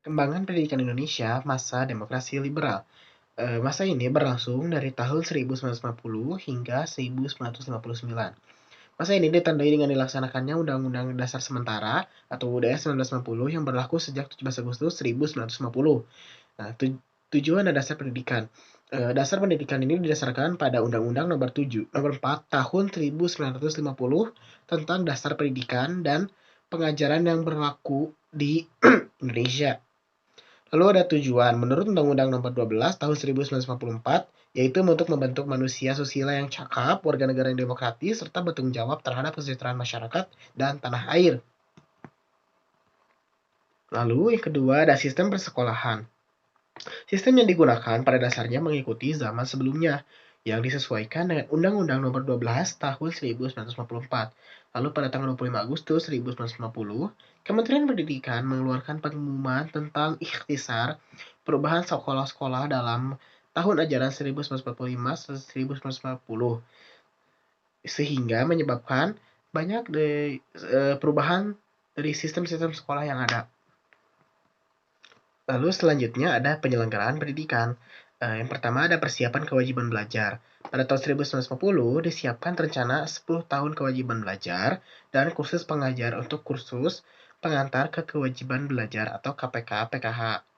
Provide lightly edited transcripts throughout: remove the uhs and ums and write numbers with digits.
Perkembangan pendidikan Indonesia masa demokrasi liberal. Masa ini berlangsung dari tahun 1950 hingga 1959. Masa ini ditandai dengan dilaksanakannya Undang-Undang Dasar Sementara atau UUD 1960 yang berlaku sejak 17 Agustus 1950. Nah, tujuan dan dasar pendidikan. Dasar pendidikan ini didasarkan pada Undang-Undang Nomor 4 Tahun 1950 tentang Dasar Pendidikan dan Pengajaran yang berlaku di Indonesia. Lalu ada tujuan. Menurut Undang-Undang Nomor 12 Tahun 1954, yaitu untuk membentuk manusia susila yang cakap, warga negara yang demokratis, serta bertanggung jawab terhadap kesejahteraan masyarakat dan tanah air. Lalu yang kedua ada sistem persekolahan. Sistem yang digunakan pada dasarnya mengikuti zaman sebelumnya, yang disesuaikan dengan Undang-Undang Nomor 12 Tahun 1954. Lalu pada tanggal 25 Agustus 1950, Kementerian Pendidikan mengeluarkan pengumuman tentang ikhtisar perubahan sekolah-sekolah dalam tahun ajaran 1945-1950, sehingga menyebabkan banyak perubahan dari sistem-sistem sekolah yang ada. Lalu selanjutnya ada penyelenggaraan pendidikan. Yang pertama ada persiapan kewajiban belajar. Pada tahun 1950 disiapkan rencana 10 tahun kewajiban belajar dan kursus pengajar untuk kursus pengantar ke kewajiban belajar atau KPK-PKH.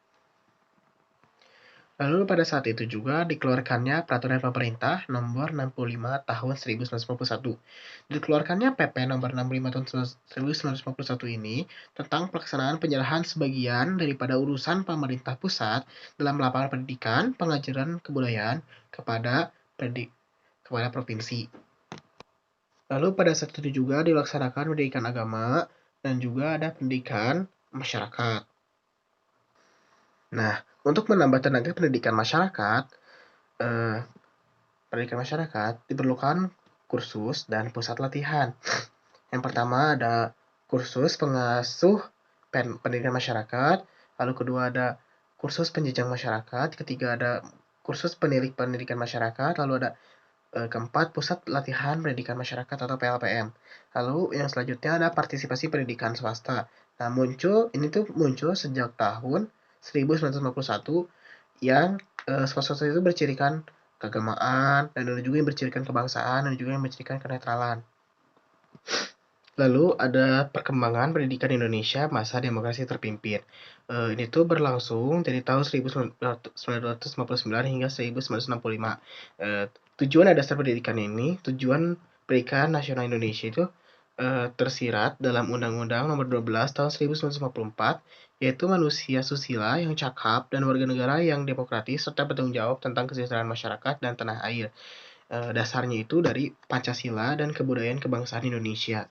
Lalu pada saat itu juga dikeluarkannya Peraturan Pemerintah Nomor 65 Tahun 1951. Dikeluarkannya PP Nomor 65 Tahun 1951 ini tentang pelaksanaan penyerahan sebagian daripada urusan pemerintah pusat dalam lapangan pendidikan, pengajaran kebudayaan kepada provinsi. Lalu pada saat itu juga dilaksanakan pendidikan agama dan juga ada pendidikan masyarakat. Nah, untuk menambah tenaga pendidikan masyarakat diperlukan kursus dan pusat latihan. Yang pertama ada kursus pengasuh pendidikan masyarakat, lalu kedua ada kursus penjejang masyarakat, ketiga ada kursus penilik pendidikan masyarakat, lalu ada keempat pusat latihan pendidikan masyarakat atau PLPM. Lalu yang selanjutnya ada partisipasi pendidikan swasta. Nah, muncul sejak tahun 1951 yang swasta itu bercirikan keagamaan, dan ada juga yang bercirikan kebangsaan, dan juga yang bercirikan kenetralan. Lalu ada perkembangan pendidikan Indonesia masa demokrasi terpimpin. Ini tuh berlangsung dari tahun 1959 hingga 1965. Tujuan dasar pendidikan ini, tujuan pendidikan nasional Indonesia itu tersirat dalam Undang-Undang Nomor 12 Tahun 1954, yaitu manusia susila yang cakap dan warga negara yang demokratis serta bertanggung jawab tentang kesejahteraan masyarakat dan tanah air. Dasarnya itu dari Pancasila dan kebudayaan kebangsaan Indonesia.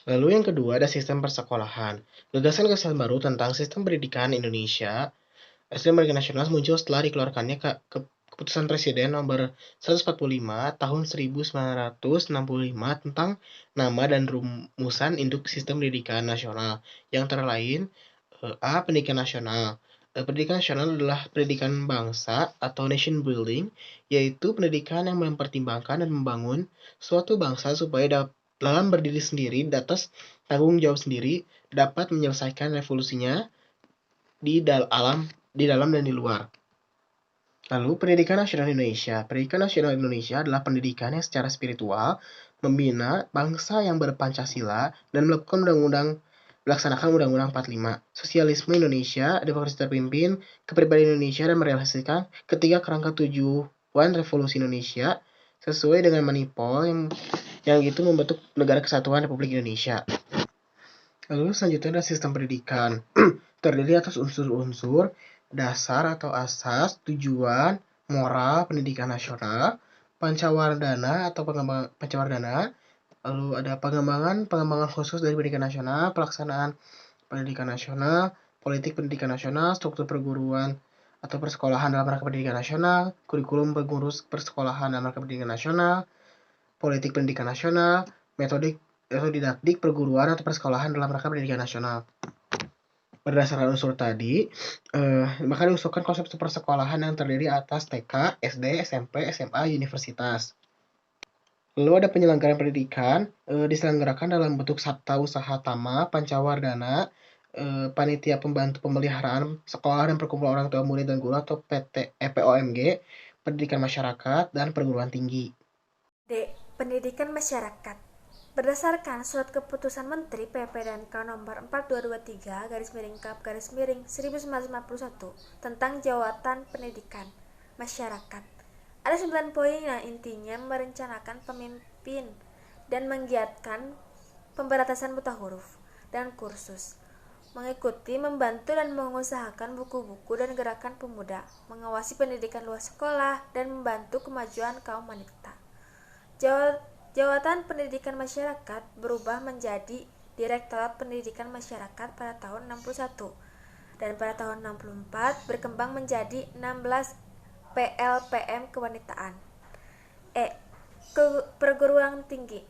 Lalu yang kedua ada sistem persekolahan. Gagasan-gagasan baru tentang sistem pendidikan Indonesia, sistem pendidikan nasional muncul setelah dikeluarkannya keputusan Presiden nomor 145 tahun 1965 tentang nama dan rumusan induk sistem pendidikan nasional, yang antara lain A. Pendidikan nasional. Pendidikan nasional adalah pendidikan bangsa atau nation building, yaitu pendidikan yang mempertimbangkan dan membangun suatu bangsa supaya dalam berdiri sendiri di atas tanggung jawab sendiri dapat menyelesaikan revolusinya di dalam dan di luar. Lalu pendidikan nasional Indonesia. Pendidikan nasional Indonesia adalah pendidikan yang secara spiritual membina bangsa yang berpancasila dan melaksanakan Undang-Undang 45, Sosialisme Indonesia, Demokrasi Terpimpin, Kepribadian Indonesia, dan merealisasikan ketiga kerangka tujuan Revolusi Indonesia sesuai dengan Manipol yang itu membentuk Negara Kesatuan Republik Indonesia. Lalu selanjutnya ada sistem pendidikan. Terdiri atas unsur-unsur dasar atau asas, tujuan, moral, pendidikan nasional, pancawardana atau pancawardana, lalu ada pengembangan khusus dari pendidikan nasional, pelaksanaan pendidikan nasional, politik pendidikan nasional, struktur perguruan atau persekolahan dalam rangka pendidikan nasional, kurikulum pengurus persekolahan dalam rangka pendidikan nasional, politik pendidikan nasional, metode didaktik perguruan atau persekolahan dalam rangka pendidikan nasional. Berdasarkan unsur tadi, maka diusulkan konsep persekolahan yang terdiri atas TK, SD, SMP, SMA, universitas. Lalu ada penyelenggaraan pendidikan, diselenggarakan dalam bentuk sabta usaha tama, pancawardana, Panitia Pembantu Pemeliharaan Sekolah dan Perkumpulan Orang Tua Murid dan Guru atau POMG, Pendidikan Masyarakat, dan Perguruan Tinggi. D. Pendidikan Masyarakat. Berdasarkan Surat Keputusan Menteri PP dan K nomor 4223/Kap/1951 tentang Jawatan Pendidikan Masyarakat. Ada 9 poin yang intinya merencanakan pemimpin dan menggiatkan pemberantasan buta huruf dan kursus, mengikuti, membantu, dan mengusahakan buku-buku dan gerakan pemuda, mengawasi pendidikan luar sekolah, dan membantu kemajuan kaum wanita. Jawatan Pendidikan Masyarakat berubah menjadi Direktorat Pendidikan Masyarakat pada tahun 61 dan pada tahun 64 berkembang menjadi 16 PLPM Kewanitaan. Perguruan Tinggi.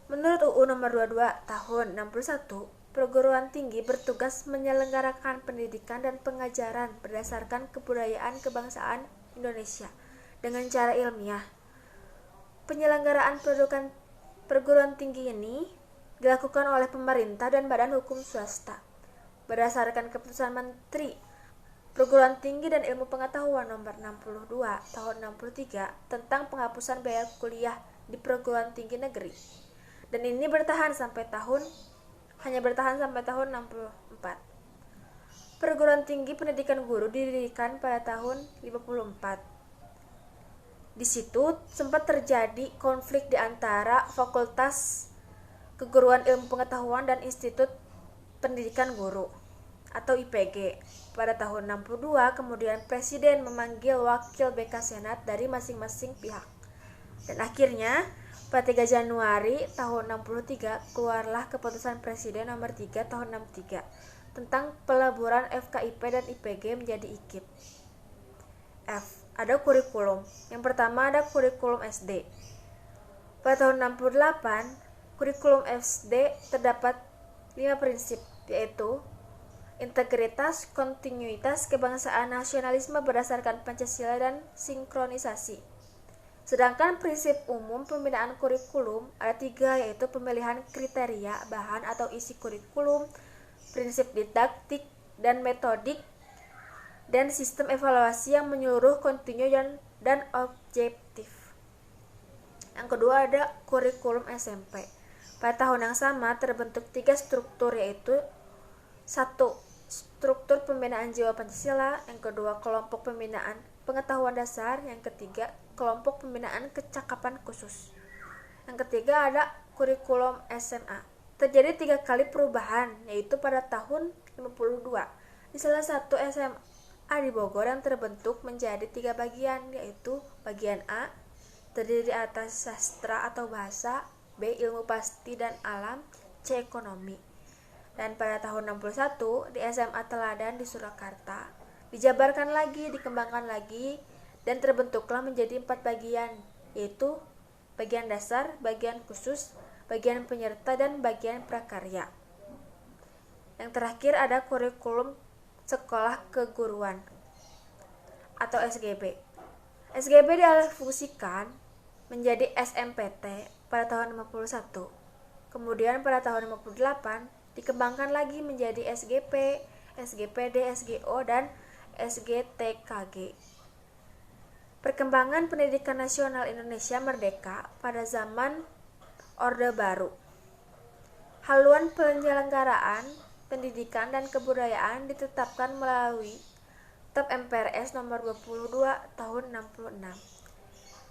Menurut UU nomor 22 tahun 61, perguruan tinggi bertugas menyelenggarakan pendidikan dan pengajaran berdasarkan kebudayaan kebangsaan Indonesia dengan cara ilmiah. Penyelenggaraan perguruan tinggi ini dilakukan oleh pemerintah dan badan hukum swasta berdasarkan Keputusan Menteri Perguruan Tinggi dan Ilmu Pengetahuan nomor 62 tahun 63 tentang penghapusan biaya kuliah di perguruan tinggi negeri. Dan ini hanya bertahan sampai tahun 64. Perguruan Tinggi Pendidikan Guru didirikan pada tahun 54. Di situ sempat terjadi konflik di antara Fakultas Keguruan Ilmu Pengetahuan dan Institut Pendidikan Guru atau IPG. Pada tahun 62 kemudian Presiden memanggil wakil BK Senat dari masing-masing pihak. Dan akhirnya pada 3 Januari tahun 63 keluarlah Keputusan Presiden nomor 3 tahun 63 tentang peleburan FKIP dan IPG menjadi IKIP. F. Ada kurikulum. Yang pertama ada kurikulum SD. Pada tahun 68, kurikulum SD terdapat 5 prinsip, yaitu integritas, kontinuitas, kebangsaan, nasionalisme berdasarkan Pancasila, dan sinkronisasi. Sedangkan prinsip umum pembinaan kurikulum ada 3, yaitu pemilihan kriteria, bahan atau isi kurikulum, prinsip didaktik dan metodik, dan sistem evaluasi yang menyeluruh, kontinu, dan objektif. Yang kedua ada kurikulum SMP. Pada tahun yang sama terbentuk 3 struktur, yaitu 1. Struktur pembinaan jiwa Pancasila, yang kedua kelompok pembinaan pengetahuan dasar, yang ketiga kelompok pembinaan kecakapan khusus. Yang ketiga ada kurikulum SMA. Terjadi 3 kali perubahan, yaitu pada tahun 52 di salah satu SMA di Bogor yang terbentuk menjadi 3 bagian, yaitu bagian A terdiri atas sastra atau bahasa, B ilmu pasti dan alam, C ekonomi. Dan pada tahun 61 di SMA Teladan di Surakarta dijabarkan lagi, dikembangkan lagi, dan terbentuklah menjadi 4 bagian, yaitu bagian dasar, bagian khusus, bagian penyerta, dan bagian prakarya. Yang terakhir ada kurikulum sekolah keguruan atau SGB. SGB dialihfungsikan menjadi SMPT pada tahun 51. Kemudian pada tahun 58 dikembangkan lagi menjadi SGP, SGPD, SGO, dan SGTKG. Perkembangan pendidikan nasional Indonesia merdeka pada zaman Orde Baru. Haluan penyelenggaraan pendidikan dan kebudayaan ditetapkan melalui TAP MPRS nomor 22 tahun 66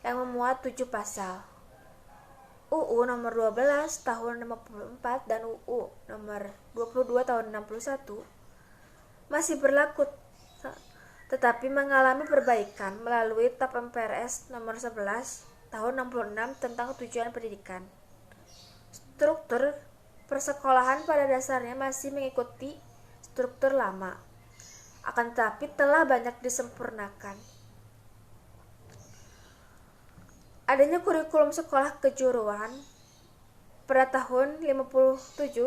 yang memuat 7 pasal. UU nomor 12 tahun 54 dan UU nomor 22 tahun 61 masih berlaku, tetapi mengalami perbaikan melalui TAP MPRS nomor 11 tahun 66 tentang tujuan pendidikan. Struktur persekolahan pada dasarnya masih mengikuti struktur lama, akan tetapi telah banyak disempurnakan. Adanya kurikulum sekolah kejuruan pada tahun 67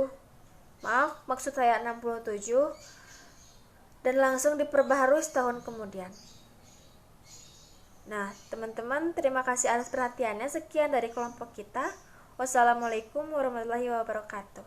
dan langsung diperbaharui setahun kemudian. Nah, teman-teman, terima kasih atas perhatiannya. Sekian dari kelompok kita. Wassalamualaikum warahmatullahi wabarakatuh.